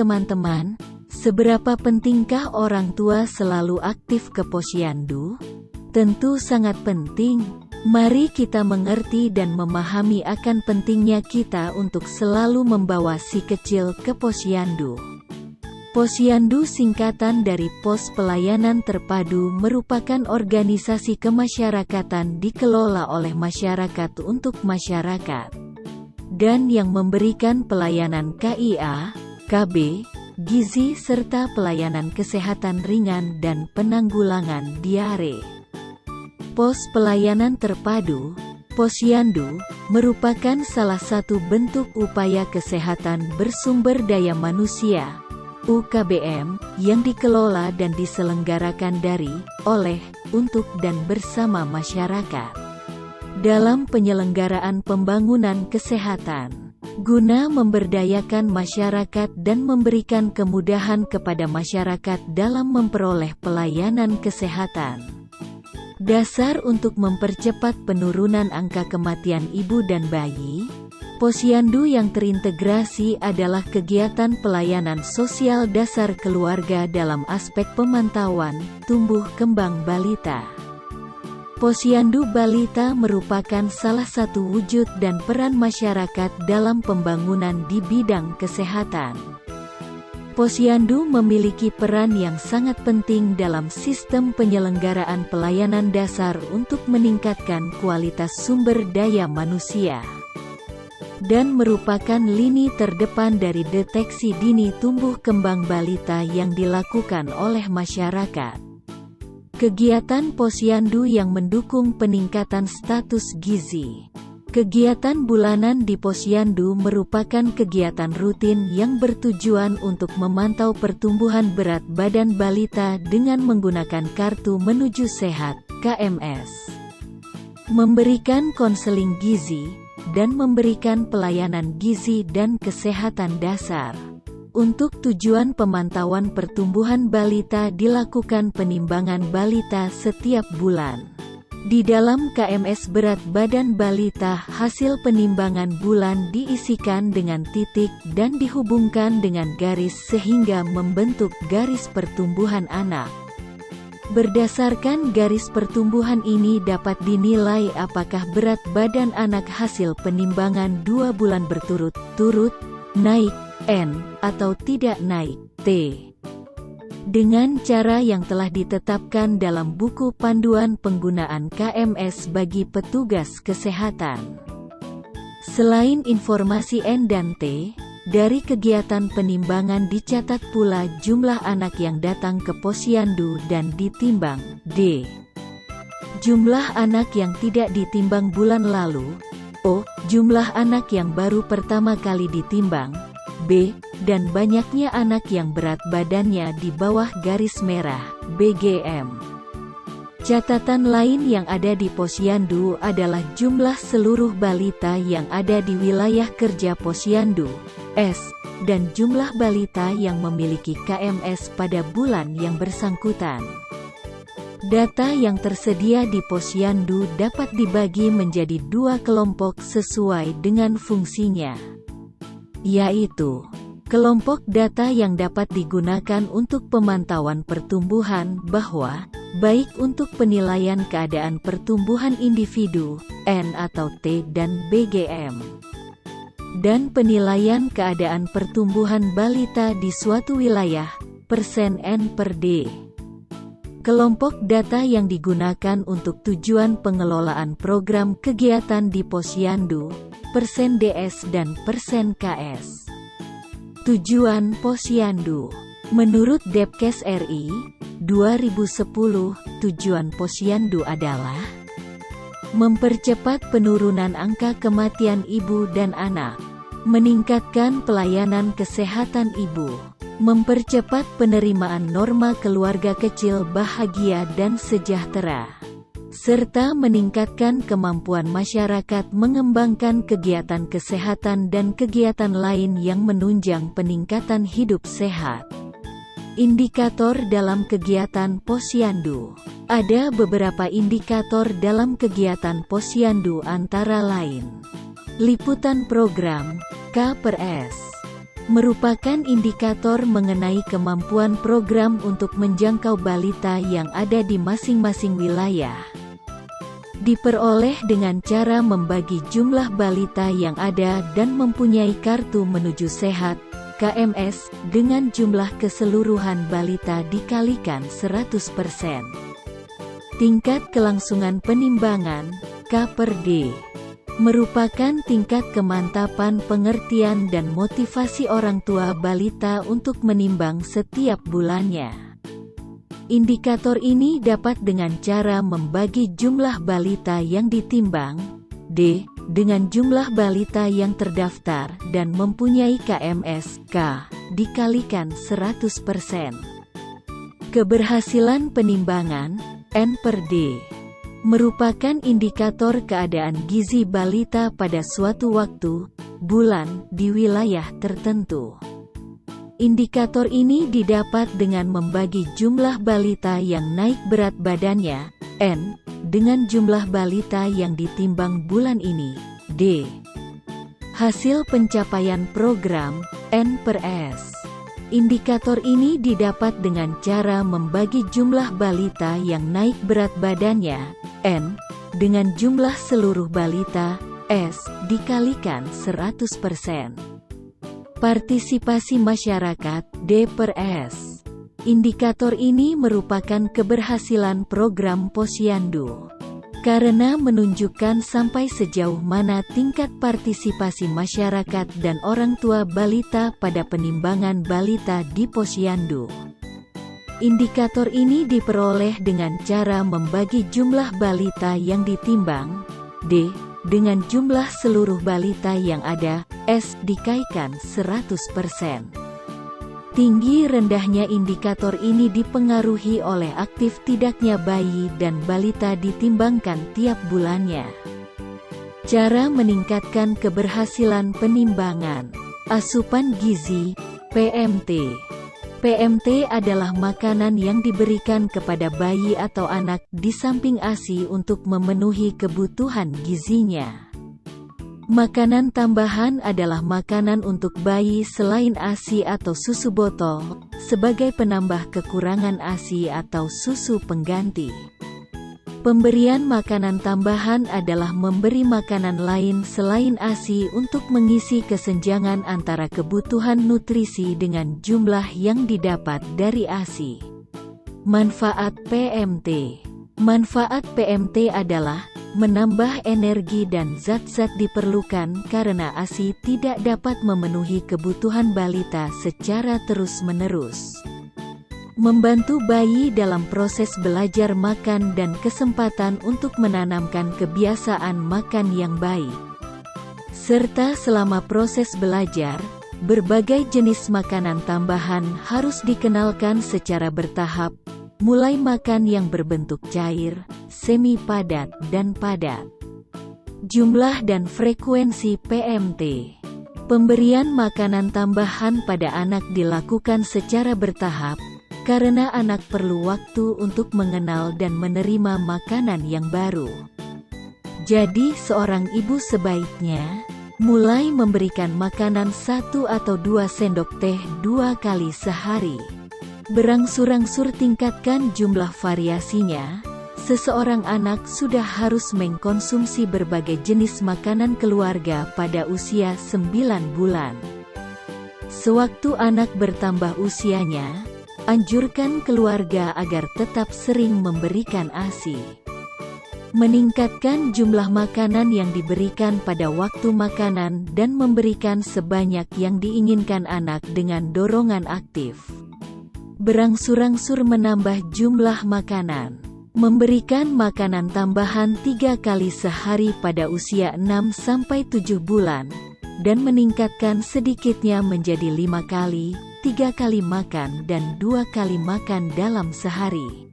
teman-teman, seberapa pentingkah orang tua selalu aktif ke posyandu? Tentu sangat penting. Mari kita mengerti dan memahami akan pentingnya kita untuk selalu membawa si kecil ke posyandu. Posyandu singkatan dari Pos Pelayanan Terpadu merupakan organisasi kemasyarakatan dikelola oleh masyarakat untuk masyarakat, dan yang memberikan pelayanan KIA, KB, gizi serta pelayanan kesehatan ringan dan penanggulangan diare. Pos Pelayanan Terpadu, posyandu, merupakan salah satu bentuk upaya kesehatan bersumber daya manusia, UKBM, yang dikelola dan diselenggarakan dari, oleh, untuk dan bersama masyarakat. Dalam penyelenggaraan pembangunan kesehatan, guna memberdayakan masyarakat dan memberikan kemudahan kepada masyarakat dalam memperoleh pelayanan kesehatan. Dasar untuk mempercepat penurunan angka kematian ibu dan bayi, posyandu yang terintegrasi adalah kegiatan pelayanan sosial dasar keluarga dalam aspek pemantauan, tumbuh kembang balita. Posyandu balita merupakan salah satu wujud dan peran masyarakat dalam pembangunan di bidang kesehatan. Posyandu memiliki peran yang sangat penting dalam sistem penyelenggaraan pelayanan dasar untuk meningkatkan kualitas sumber daya manusia, dan merupakan lini terdepan dari deteksi dini tumbuh kembang balita yang dilakukan oleh masyarakat. Kegiatan posyandu yang mendukung peningkatan status gizi. Kegiatan bulanan di posyandu merupakan kegiatan rutin yang bertujuan untuk memantau pertumbuhan berat badan balita dengan menggunakan Kartu Menuju Sehat, KMS. Memberikan konseling gizi, dan memberikan pelayanan gizi dan kesehatan dasar. Untuk tujuan pemantauan pertumbuhan balita dilakukan penimbangan balita setiap bulan. Di dalam KMS berat badan balita, hasil penimbangan bulan diisikan dengan titik dan dihubungkan dengan garis sehingga membentuk garis pertumbuhan anak. Berdasarkan garis pertumbuhan ini dapat dinilai apakah berat badan anak hasil penimbangan 2 bulan berturut-turut naik, N, atau tidak naik, T. Dengan cara yang telah ditetapkan dalam buku panduan penggunaan KMS bagi petugas kesehatan. Selain informasi N dan T, dari kegiatan penimbangan dicatat pula jumlah anak yang datang ke posyandu dan ditimbang, D. Jumlah anak yang tidak ditimbang bulan lalu, O. Jumlah anak yang baru pertama kali ditimbang, B. Dan banyaknya anak yang berat badannya di bawah garis merah, BGM. Catatan lain yang ada di posyandu adalah jumlah seluruh balita yang ada di wilayah kerja posyandu, S, dan jumlah balita yang memiliki KMS pada bulan yang bersangkutan. Data yang tersedia di posyandu dapat dibagi menjadi 2 kelompok sesuai dengan fungsinya, yaitu kelompok data yang dapat digunakan untuk pemantauan pertumbuhan bahwa, baik untuk penilaian keadaan pertumbuhan individu, N atau T dan BGM, dan penilaian keadaan pertumbuhan balita di suatu wilayah, persen N per D. Kelompok data yang digunakan untuk tujuan pengelolaan program kegiatan di posyandu, persen DS dan persen KS. Tujuan posyandu. Menurut Depkes RI, 2010, tujuan posyandu adalah mempercepat penurunan angka kematian ibu dan anak, meningkatkan pelayanan kesehatan ibu, mempercepat penerimaan norma keluarga kecil bahagia dan sejahtera, serta meningkatkan kemampuan masyarakat mengembangkan kegiatan kesehatan dan kegiatan lain yang menunjang peningkatan hidup sehat. Indikator dalam kegiatan posyandu. Ada beberapa indikator dalam kegiatan posyandu antara lain: liputan program, K/S, merupakan indikator mengenai kemampuan program untuk menjangkau balita yang ada di masing-masing wilayah. Diperoleh dengan cara membagi jumlah balita yang ada dan mempunyai kartu menuju sehat, KMS, dengan jumlah keseluruhan balita dikalikan 100%. Tingkat kelangsungan penimbangan, K/D, merupakan tingkat kemantapan pengertian dan motivasi orang tua balita untuk menimbang setiap bulannya. Indikator ini dapat dengan cara membagi jumlah balita yang ditimbang, D, dengan jumlah balita yang terdaftar dan mempunyai KMS, K, dikalikan 100%. Keberhasilan penimbangan, N/D, merupakan indikator keadaan gizi balita pada suatu waktu, bulan, di wilayah tertentu. Indikator ini didapat dengan membagi jumlah balita yang naik berat badannya, N, dengan jumlah balita yang ditimbang bulan ini, D. Hasil pencapaian program, N/S. Indikator ini didapat dengan cara membagi jumlah balita yang naik berat badannya, N, dengan jumlah seluruh balita, S, dikalikan 100%. Partisipasi masyarakat, D/S. Indikator ini merupakan keberhasilan program Posyandu, karena menunjukkan sampai sejauh mana tingkat partisipasi masyarakat dan orang tua balita pada penimbangan balita di Posyandu. Indikator ini diperoleh dengan cara membagi jumlah balita yang ditimbang, D, dengan jumlah seluruh balita yang ada, S, dikalikan 100%. Tinggi rendahnya indikator ini dipengaruhi oleh aktif tidaknya bayi dan balita ditimbangkan tiap bulannya. Cara meningkatkan keberhasilan penimbangan. Asupan gizi, PMT. PMT adalah makanan yang diberikan kepada bayi atau anak di samping ASI untuk memenuhi kebutuhan gizinya. Makanan tambahan adalah makanan untuk bayi selain ASI atau susu botol, sebagai penambah kekurangan ASI atau susu pengganti. Pemberian makanan tambahan adalah memberi makanan lain selain ASI untuk mengisi kesenjangan antara kebutuhan nutrisi dengan jumlah yang didapat dari ASI. Manfaat PMT. Manfaat PMT adalah menambah energi dan zat-zat diperlukan karena ASI tidak dapat memenuhi kebutuhan balita secara terus-menerus. Membantu bayi dalam proses belajar makan dan kesempatan untuk menanamkan kebiasaan makan yang baik. Serta selama proses belajar, berbagai jenis makanan tambahan harus dikenalkan secara bertahap, mulai makan yang berbentuk cair, semi padat dan padat. Jumlah dan frekuensi PMT. Pemberian makanan tambahan pada anak dilakukan secara bertahap, karena anak perlu waktu untuk mengenal dan menerima makanan yang baru. Jadi seorang ibu sebaiknya mulai memberikan makanan 1 atau 2 sendok teh 2 kali sehari. Berangsur-angsur tingkatkan jumlah variasinya. Seseorang anak sudah harus mengkonsumsi berbagai jenis makanan keluarga pada usia 9 bulan. Sewaktu anak bertambah usianya, anjurkan keluarga agar tetap sering memberikan ASI. Meningkatkan jumlah makanan yang diberikan pada waktu makanan dan memberikan sebanyak yang diinginkan anak dengan dorongan aktif. Berangsur-angsur menambah jumlah makanan. Memberikan makanan tambahan 3 kali sehari pada usia 6-7 bulan, dan meningkatkan sedikitnya menjadi 5 kali, 3 kali makan dan 2 kali makan dalam sehari.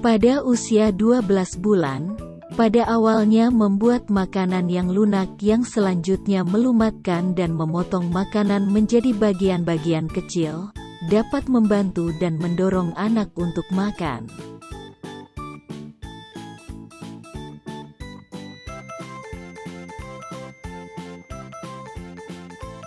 Pada usia 12 bulan, pada awalnya membuat makanan yang lunak yang selanjutnya melumatkan dan memotong makanan menjadi bagian-bagian kecil, dapat membantu dan mendorong anak untuk makan.